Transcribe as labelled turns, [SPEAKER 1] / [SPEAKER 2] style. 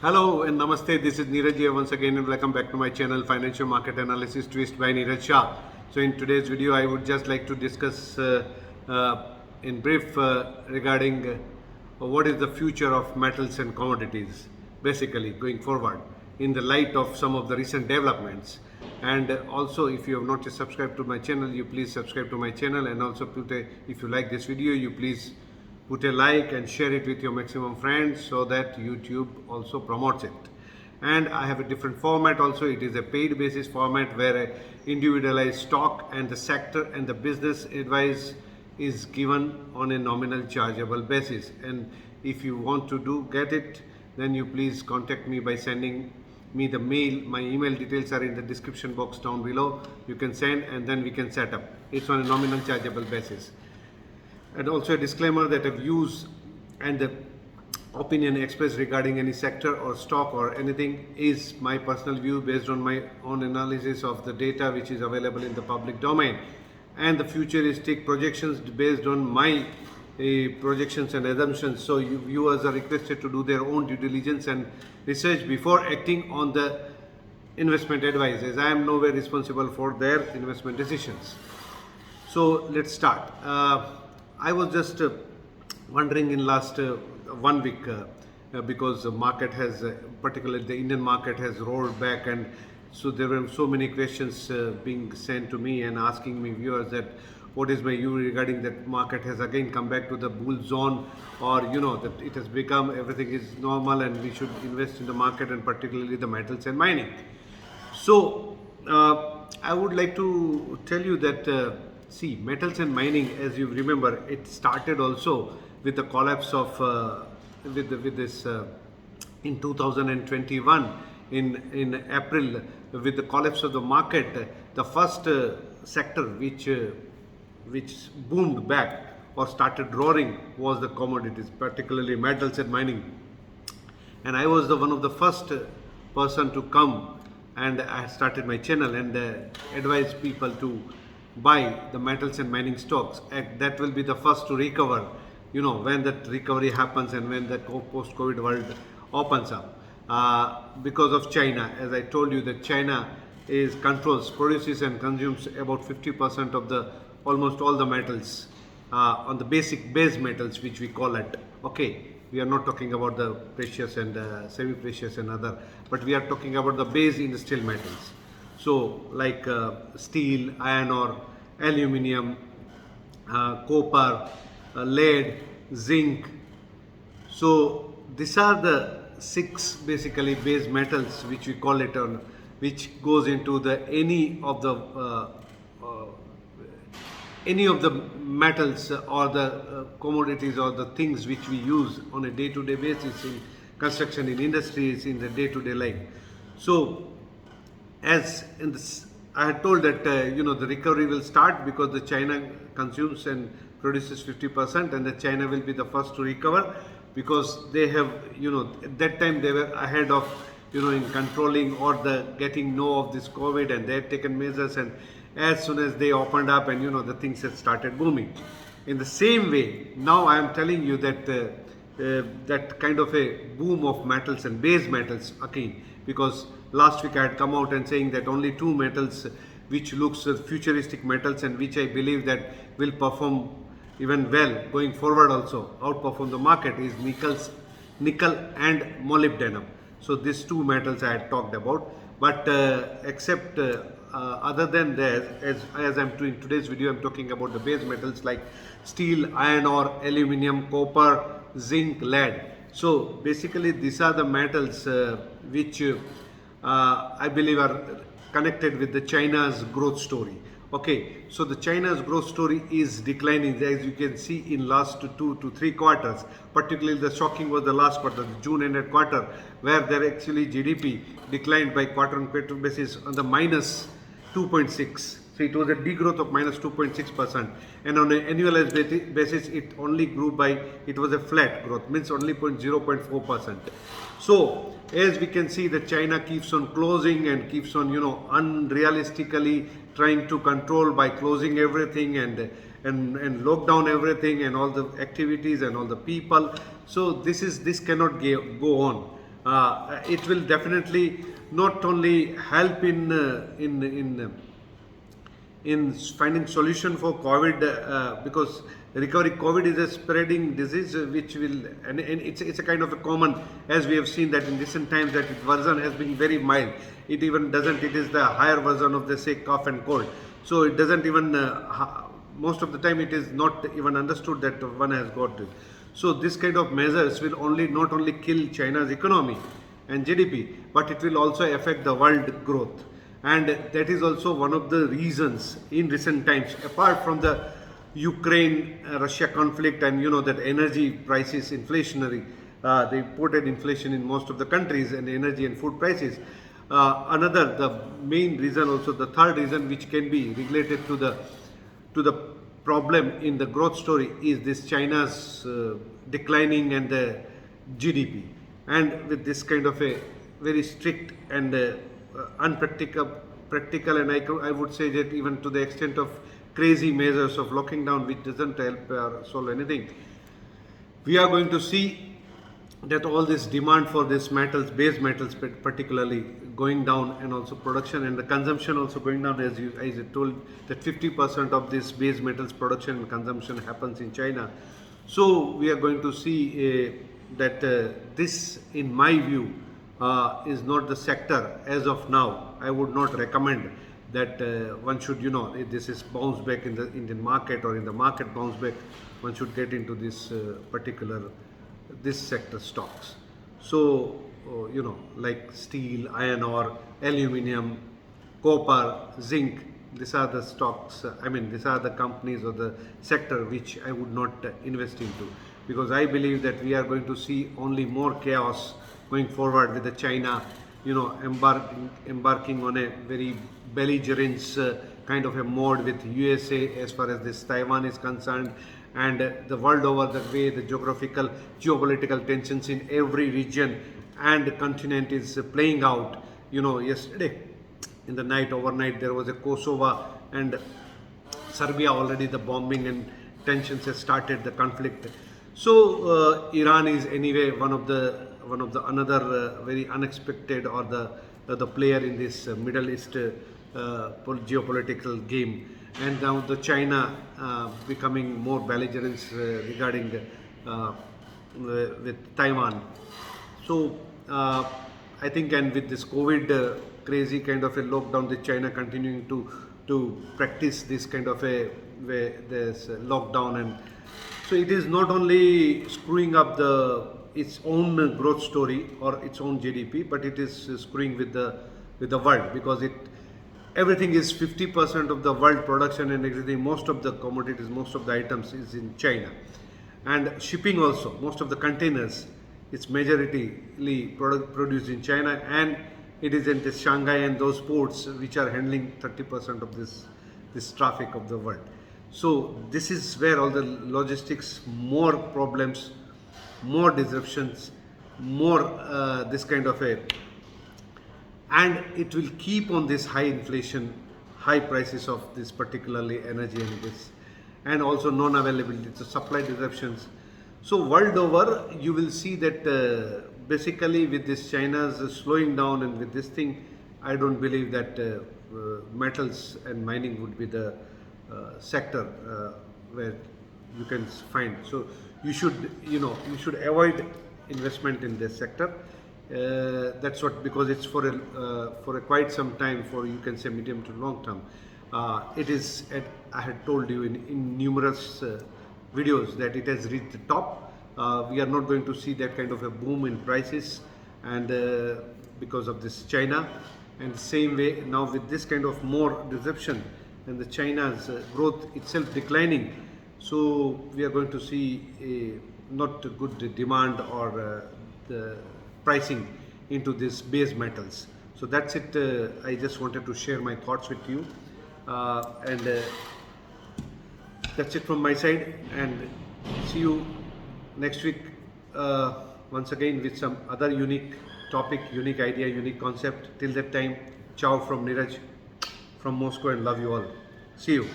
[SPEAKER 1] Hello and namaste. This is 𝗦𝗧𝗢𝗏 here once again and welcome back to my channel Financial Market Analysis Twist by 𝗦𝗧𝗢𝗏. So in today's video I would just like to discuss in brief regarding what is the future of metals and commodities basically going forward in the light of some of the recent developments. And also, if you have not yet subscribed to my channel, you please subscribe to my channel, and also if you like this video, you please put a like and share it with your maximum friends so that YouTube also promotes it. And I have a different format also. It is a paid basis format where a individualized stock and the sector and the business advice is given on a nominal chargeable basis. And if you want to get it, then you please contact me by sending me the mail. My email details are in the description box down below. You can send and then we can set up. It's on a nominal chargeable basis. And also a disclaimer that the views and the opinion expressed regarding any sector or stock or anything is my personal view based on my own analysis of the data which is available in the public domain. And the futuristic projections based on my projections and assumptions. So viewers are requested to do their own due diligence and research before acting on the investment advice, as I am nowhere responsible for their investment decisions. So let's start. I was just wondering in last 1 week because the market has, particularly the Indian market has rolled back, and so there were so many questions being sent to me and asking me viewers that what is my view regarding that market has again come back to the bull zone, or that it has become everything is normal and we should invest in the market and particularly the metals and mining. So I would like to tell you that see, metals and mining, as you remember, it started also with the collapse of in 2021 in April, with the collapse of the market. The first sector which boomed back or started roaring was the commodities, particularly metals and mining. And I was one of the first person to come, and I started my channel and advise people to buy the metals and mining stocks. And that will be the first to recover, when that recovery happens and when the post-COVID world opens up. Because of China, as I told you, that China produces and consumes about 50% of the almost all the metals on the base metals, which we call it. Okay, we are not talking about the precious and semi-precious and other, but we are talking about the base industrial metals. So like steel, iron ore, aluminium, copper, lead, zinc. So these are the 6 basically base metals which we call it on, which goes into any of the metals or the commodities or the things which we use on a day-to-day basis in construction, in industries, in the day-to-day life. So as in this, I had told that the recovery will start because the China consumes and produces 50%, and the China will be the first to recover because they have, at that time they were ahead of, in controlling or the getting know of this COVID, and they had taken measures, and as soon as they opened up and the things had started booming. In the same way, now I am telling you that that kind of a boom of metals and base metals again, because last week I had come out and saying that only 2 metals which looks futuristic metals and which I believe that will perform even well going forward, also outperform the market, is nickel and molybdenum. So these 2 metals I had talked about, but except other than that, as I'm doing today's video, I'm talking about the base metals like steel, iron ore, aluminium, copper, zinc, lead. So basically these are the metals which I believe are connected with the China's growth story. Okay, so the China's growth story is declining, as you can see in last 2 to 3 quarters. Particularly the shocking was the last quarter, the June ended quarter, where their actually GDP declined by quarter-on-quarter basis on the minus 2.6. So it was a degrowth of minus 2.6%, and on an annualized basis it only grew by, it was a flat growth, means only 0.4%. So as we can see that China keeps on closing and keeps on unrealistically trying to control by closing everything and lock down everything and all the activities and all the people. So this cannot go on. it will definitely not only help in finding solution for COVID, because COVID is a spreading disease, which will, and it's a kind of a common, as we have seen that in recent times that its version has been very mild. It even doesn't, it is the higher version of the, say, cough and cold. So it doesn't even, most of the time it is not even understood that one has got it. So this kind of measures will not only kill China's economy and GDP, but it will also affect the world growth. And that is also one of the reasons in recent times, apart from the Ukraine-Russia conflict and that energy prices inflationary, the imported inflation in most of the countries, and energy and food prices. The main reason also, the third reason, which can be related to the problem in the growth story, is this China's declining and the GDP. And with this kind of a very strict and practical, and I would say that even to the extent of crazy measures of locking down, which doesn't help solve anything, we are going to see that all this demand for these metals, base metals particularly, going down, and also production and the consumption also going down. As I told, that 50% of this base metals production and consumption happens in China. So we are going to see that this, in my view, is not the sector as of now. I would not recommend that one should, if this is bounce back in the Indian market, or in the market bounce back, one should get into this this sector stocks. So, like steel, iron ore, aluminium, copper, zinc, these are the stocks, these are the companies or the sector which I would not invest into, because I believe that we are going to see only more chaos going forward with the China, embarking on a very belligerence kind of a mode with USA as far as this Taiwan is concerned, and the world over, the way the geopolitical tensions in every region and continent is playing out. Yesterday in the night, overnight, there was a Kosovo and Serbia, already the bombing and tensions has started, the conflict. So Iran is anyway one of the another very unexpected, or the player in this Middle East geopolitical game. And now the China becoming more belligerent regarding with Taiwan. So I think, and with this COVID crazy kind of a lockdown, the China continuing to practice this kind of this lockdown, and so it is not only screwing up its own growth story or its own GDP, but it is screwing with the world, because everything is 50% of the world production and everything. Most of the commodities, most of the items is in China, and shipping also. Most of the containers, it's majoritarily produced in China, and it is in the Shanghai and those ports which are handling 30% of this traffic of the world. So this is where all the logistics, more problems, more disruptions, more this kind of and it will keep on this high inflation, high prices of this, particularly energy and this, and also non-availability, so supply disruptions. So world over, you will see that basically with this China's slowing down and with this thing, I don't believe that metals and mining would be the sector where you can find. So you should avoid investment in this sector. That's what, because it's for a quite some time, for, you can say, medium to long term. It is I had told you in numerous videos that it has reached the top. We are not going to see that kind of a boom in prices, and because of this China. And the same way now with this kind of more disruption and the China's growth itself declining, so we are going to see a not good demand or the pricing into these base metals. So that's it. I just wanted to share my thoughts with you, and that's it from my side, and see you next week once again with some other unique topic, unique idea, unique concept. Till that time, ciao from Neeraj from Moscow, and love you all. See you.